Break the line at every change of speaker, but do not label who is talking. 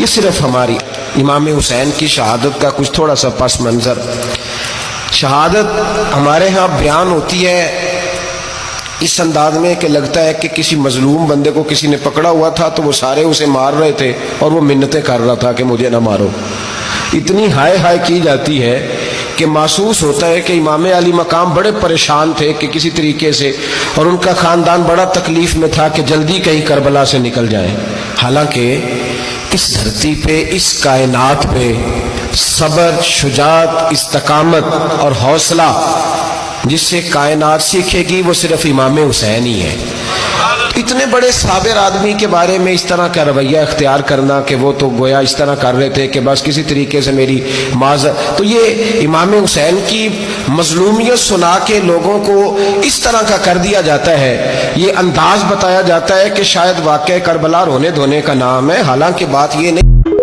یہ صرف ہماری امام حسین کی شہادت کا کچھ تھوڑا سا پس منظر. شہادت ہمارے ہاں بیان ہوتی ہے اس انداز میں کہ لگتا ہے کہ کسی مظلوم بندے کو کسی نے پکڑا ہوا تھا تو وہ سارے اسے مار رہے تھے اور وہ منتیں کر رہا تھا کہ مجھے نہ مارو. اتنی ہائے ہائے کی جاتی ہے کہ محسوس ہوتا ہے کہ امام علی مقام بڑے پریشان تھے کہ کسی طریقے سے، اور ان کا خاندان بڑا تکلیف میں تھا کہ جلدی کہیں کربلا سے نکل جائیں. حالانکہ اس دھرتی پہ، اس کائنات پہ صبر، شجاعت، استقامت اور حوصلہ جس سے کائنات سیکھے گی وہ صرف امام حسین ہی ہے. اتنے بڑے صابر آدمی کے بارے میں اس طرح کا رویہ اختیار کرنا کہ وہ تو گویا اس طرح کر رہے تھے کہ بس کسی طریقے سے میری معذرت، تو یہ امام حسین کی مظلومیت سنا کے لوگوں کو اس طرح کا کر دیا جاتا ہے. یہ انداز بتایا جاتا ہے کہ شاید واقعہ کربلا رونے دھونے کا نام ہے، حالانکہ بات یہ نہیں.